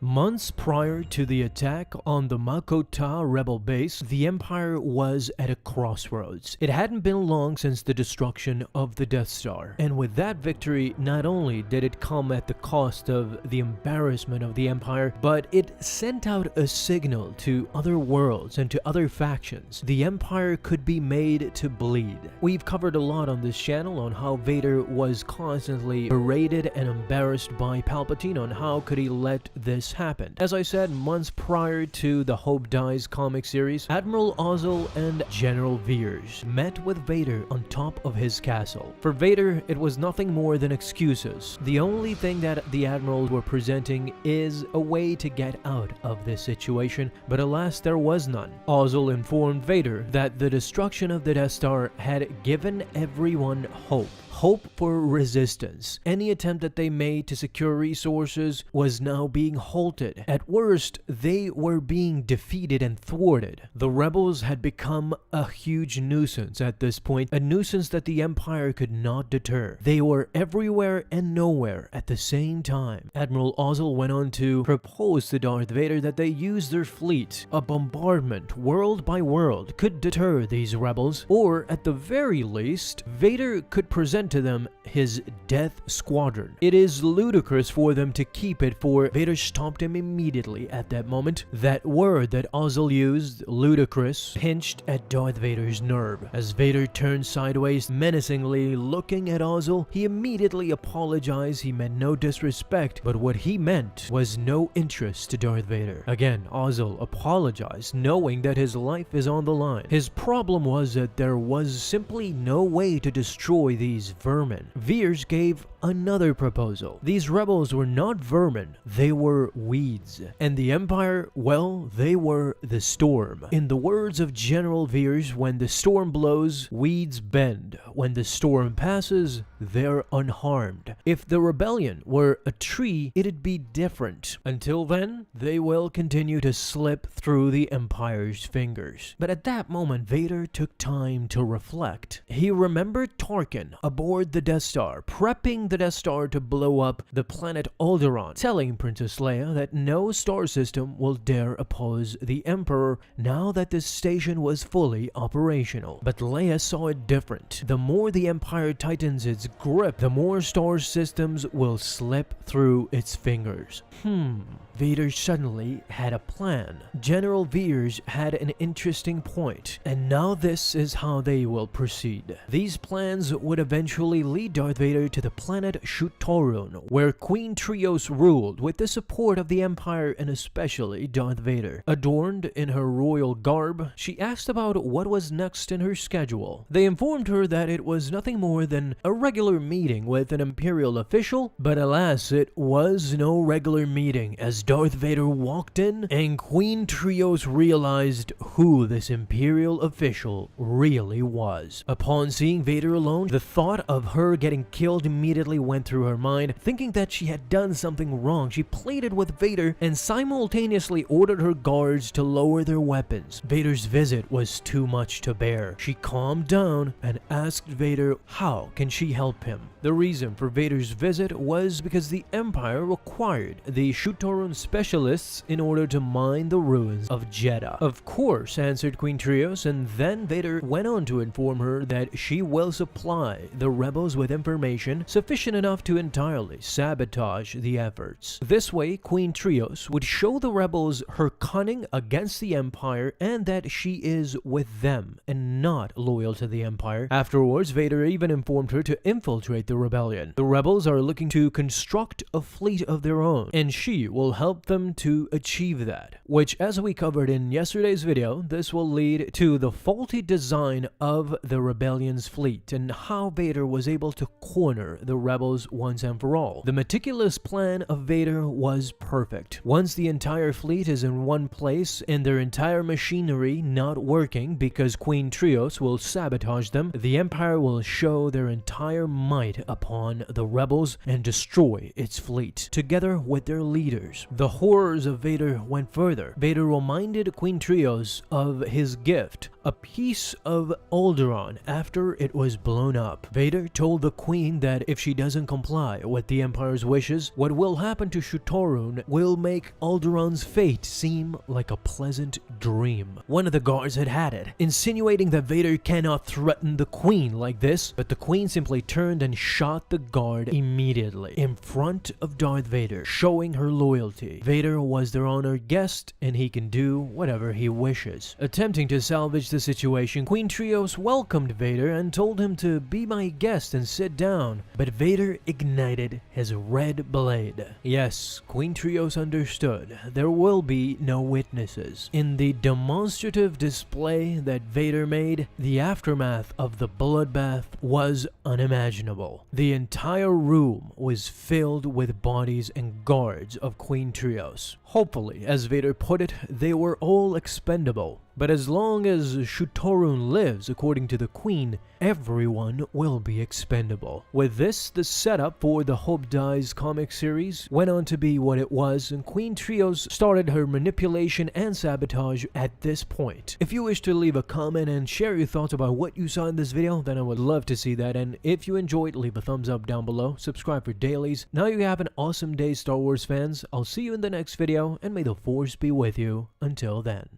Months prior to the attack on the Makota rebel base, the Empire was at a crossroads. It hadn't been long since the destruction of the Death Star, and with that victory, not only did it come at the cost of the embarrassment of the Empire, but it sent out a signal to other worlds and to other factions. The Empire could be made to bleed. We've covered a lot on this channel on how Vader was constantly berated and embarrassed by Palpatine on how could he let this happen. As I said, months prior to the Hope Dies comic series, Admiral Ozzel and General Veers met with Vader on top of his castle. For Vader, it was nothing more than excuses. The only thing that the admirals were presenting is a way to get out of this situation, but alas, there was none. Ozzel informed Vader that the destruction of the Death Star had given everyone hope. Hope for resistance. Any attempt that they made to secure resources was now being halted. At worst, they were being defeated and thwarted. The rebels had become a huge nuisance at this point, a nuisance that the Empire could not deter. They were everywhere and nowhere at the same time. Admiral Ozzel went on to propose to Darth Vader that they use their fleet. A bombardment, world by world, could deter these rebels, or at the very least, Vader could present to them his death squadron. It is ludicrous for them to keep it, for Vader stopped him immediately at that moment. That word that Ozzel used, ludicrous, pinched at Darth Vader's nerve. As Vader turned sideways, menacingly looking at Ozzel, he immediately apologized. He meant no disrespect, but what he meant was no interest to Darth Vader. Again, Ozzel apologized, knowing that his life is on the line. His problem was that there was simply no way to destroy these vermin. Veers gave another proposal. These rebels were not vermin, they were weeds. And the Empire, well, they were the storm. In the words of General Veers, when the storm blows, weeds bend. When the storm passes, they're unharmed. If the rebellion were a tree, it'd be different. Until then, they will continue to slip through the Empire's fingers. But at that moment, Vader took time to reflect. He remembered Tarkin aboard the Death Star, prepping the Death Star to blow up the planet Alderaan, telling Princess Leia that no star system will dare oppose the Emperor now that this station was fully operational. But Leia saw it different. The more the Empire tightens its grip, the more star systems will slip through its fingers. Vader suddenly had a plan. General Veers had an interesting point, and now this is how they will proceed. These plans would eventually lead Darth Vader to the planet Shutorun, where Queen Trios ruled with the support of the Empire and especially Darth Vader. Adorned in her royal garb, she asked about what was next in her schedule. They informed her that it was nothing more than a regular meeting with an Imperial official, but alas, it was no regular meeting, as Darth Vader walked in and Queen Trios realized who this Imperial official really was. Upon seeing Vader alone, the thought of her getting killed immediately went through her mind. Thinking that she had done something wrong, she pleaded with Vader and simultaneously ordered her guards to lower their weapons. Vader's visit was too much to bear. She calmed down and asked Vader how can she help him. The reason for Vader's visit was because the Empire required the Shutorun specialists in order to mine the ruins of Jeddah. Of course, answered Queen Trios, and then Vader went on to inform her that she will supply the rebels with information sufficient enough to entirely sabotage the efforts. This way, Queen Trios would show the rebels her cunning against the Empire and that she is with them and not loyal to the Empire. Afterwards, Vader even informed her to infiltrate the rebellion. The rebels are looking to construct a fleet of their own, and she will help them to achieve that, which, as we covered in yesterday's video, this will lead to the faulty design of the rebellion's fleet and how Vader was able to corner the rebels once and for all. The meticulous plan of Vader was perfect. Once the entire fleet is in one place and their entire machinery not working because Queen Trios will sabotage them, the Empire will show their entire might upon the rebels and destroy its fleet, together with their leaders. The horrors of Vader went further. Vader reminded Queen Trios of his gift a piece of Alderaan after it was blown up. Vader told the Queen that if she doesn't comply with the Empire's wishes, what will happen to Shutorun will make Alderaan's fate seem like a pleasant dream. One of the guards had it, insinuating that Vader cannot threaten the Queen like this, but the Queen simply turned and shot the guard immediately in front of Darth Vader, showing her loyalty. Vader was their honored guest, and he can do whatever he wishes. Attempting to salvage the situation, Queen Trios welcomed Vader and told him to be my guest and sit down, but Vader ignited his red blade. Yes, Queen Trios understood. There will be no witnesses. In the demonstrative display that Vader made, the aftermath of the bloodbath was unimaginable. The entire room was filled with bodies and guards of Queen Trios. Hopefully, as Vader put it, they were all expendable. But as long as Shutorun lives, according to the Queen, everyone will be expendable. With this, the setup for the Hope Dies comic series went on to be what it was, and Queen Trios started her manipulation and sabotage at this point. If you wish to leave a comment and share your thoughts about what you saw in this video, then I would love to see that, and if you enjoyed, leave a thumbs up down below, subscribe for dailies. Now you have an awesome day, Star Wars fans. I'll see you in the next video, and may the Force be with you until then.